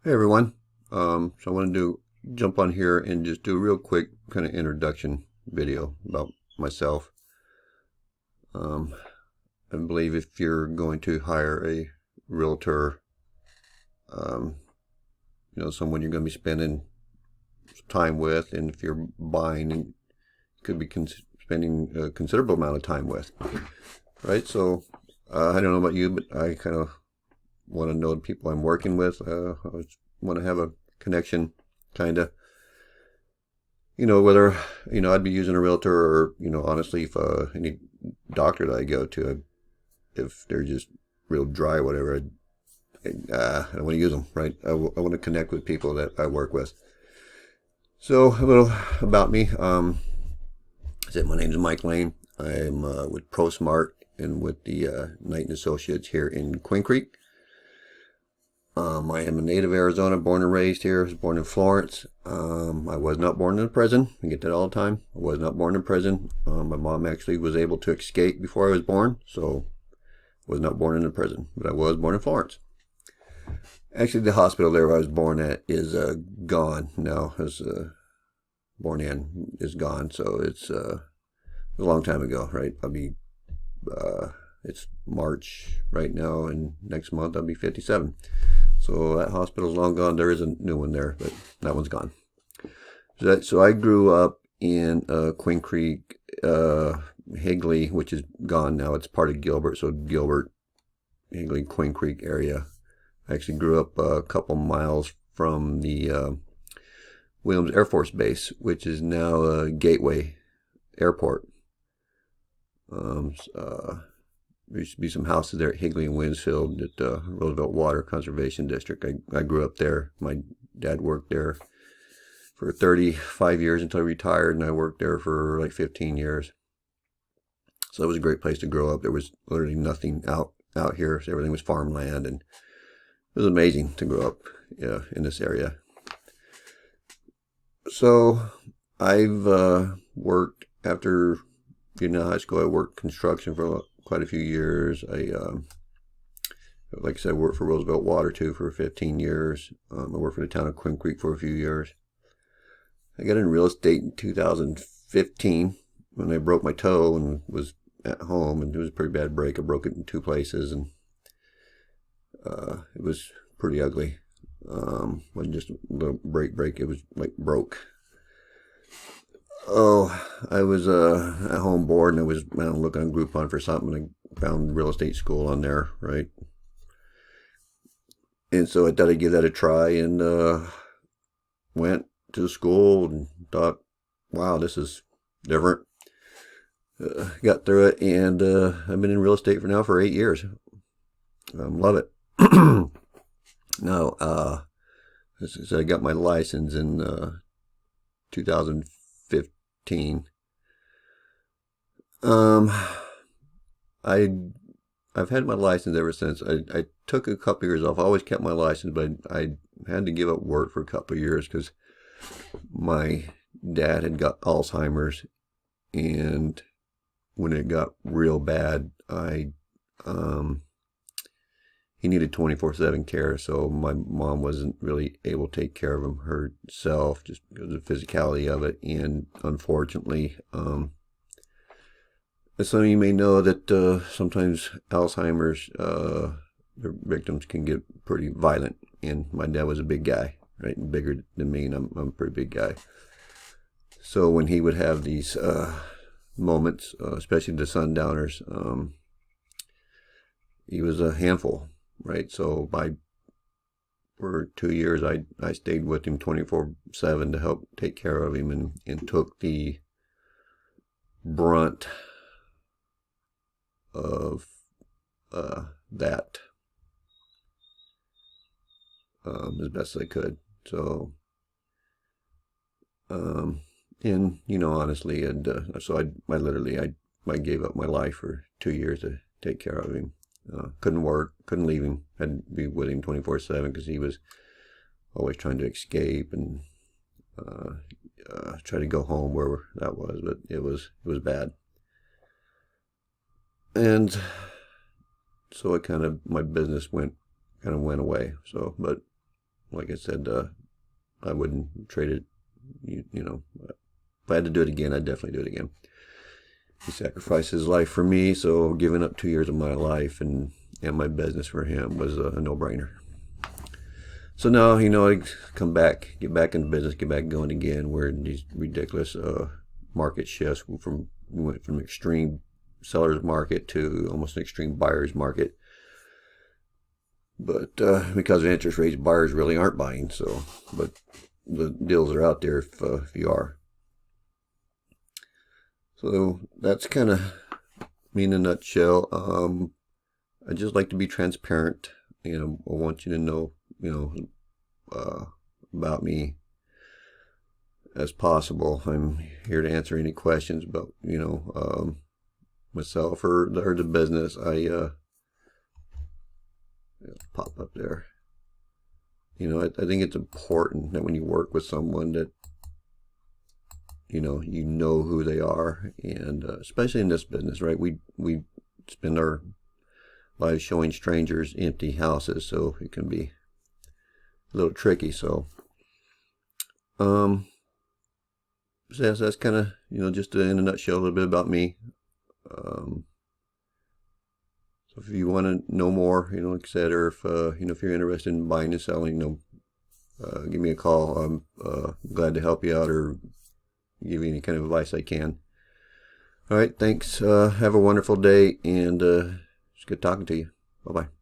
Hey everyone. So I want to jump on here and just do a real quick kind of introduction video about myself. Um, I believe if you're going to hire a realtor, um, someone you're going to be spending time with, and if you're buying, you could be spending a considerable amount of time with, right? So I don't know about you, but I kind of want to know the people I'm working with. I want to have a connection, kind of. Whether, I'd be using a realtor or, honestly, if any doctor that I go to, if they're just real dry or whatever, I don't want to use them, right? I want to connect with people that I work with. So a little about me. My name is Mike Lane. I'm with ProSmart and with the Knight and Associates here in Queen Creek. I am a native Arizona, born and raised here. I was born in Florence. I was not born in a prison. I get that all the time. I was not born in prison. My mom actually was able to escape before I was born, so I was not born in a prison, but I was born in Florence. Actually, the hospital there I was born at is gone now. I was born in is gone, so it's a long time ago, right? It's March right now, and next month I'll be 57. So that hospital's long gone. There is a new one there, but that one's gone. So I grew up in Queen Creek, Higley, which is gone now. It's part of Gilbert, so Gilbert, Higley, Queen Creek area. I actually grew up a couple miles from the Williams Air Force Base, which is now Gateway Airport. There used to be some houses there at Higley and Winsfield at the Roosevelt Water Conservation District. I grew up there. My dad worked there for 35 years until he retired, and I worked there for like 15 years. So it was a great place to grow up. There was literally nothing out here. So everything was farmland, and it was amazing to grow up in this area. So I've worked after getting out of high school. I worked construction for quite a few years. Like I said, I worked for Roosevelt Water too for 15 years. I worked for the town of Quinn Creek for a few years. I got in real estate in 2015 when I broke my toe and was at home, and it was a pretty bad break. I broke it in two places, and it was pretty ugly. Wasn't just a little break. It was like broke. Oh, I was at home bored, and I was looking on Groupon for something, and I found real estate school on there, right? And so I thought I'd give that a try, and went to the school and thought, wow, this is different. Got through it, and I've been in real estate for 8 years. Love it. Now, so I got my license in 2015. I've had my license ever since. I took a couple years off. I always kept my license, but I had to give up work for a couple of years because my dad had got Alzheimer's, and when it got real bad, he needed 24/7 care, so my mom wasn't really able to take care of him herself just because of the physicality of it. And unfortunately, as some of you may know, that sometimes Alzheimer's, the victims can get pretty violent. And my dad was a big guy, right? Bigger than me, and I'm a pretty big guy. So when he would have these moments, especially the sundowners, he was a handful, right? So for 2 years, I stayed with him 24/7 to help take care of him, and took the brunt of that as best as I could. So, and honestly, and so I gave up my life for 2 years to take care of him. Couldn't work, couldn't leave him. Had to be with him 24/7 because he was always trying to escape and try to go home, wherever that was. But it was bad. And so my business went away. So, but like I said, I wouldn't trade it. You know, if I had to do it again, I'd definitely do it again. He sacrificed his life for me, so giving up 2 years of my life and my business for him was a no-brainer. So now, you know, I come back, get back in business, get back going again. We're in these ridiculous market shifts. We went from extreme seller's market to almost an extreme buyer's market. But because of interest rates, buyers really aren't buying. So, but the deals are out there if you are. So that's kind of me in a nutshell. I just like to be transparent. You know, I want you to know, you know, about me as possible. I'm here to answer any questions about, you know, myself or the business. Pop up there. You know, I think it's important that when you work with someone that, you know who they are, and especially in this business, right? We spend our lives showing strangers empty houses, so it can be a little tricky. So, so that's kind of, you know, just in a nutshell, a little bit about me. So if you want to know more, you know, like I said, or if you know, if you're interested in buying and selling, you know, give me a call. I'm glad to help you out or give you any kind of advice I can. All right, thanks. Have a wonderful day, and it's good talking to you. Bye-bye.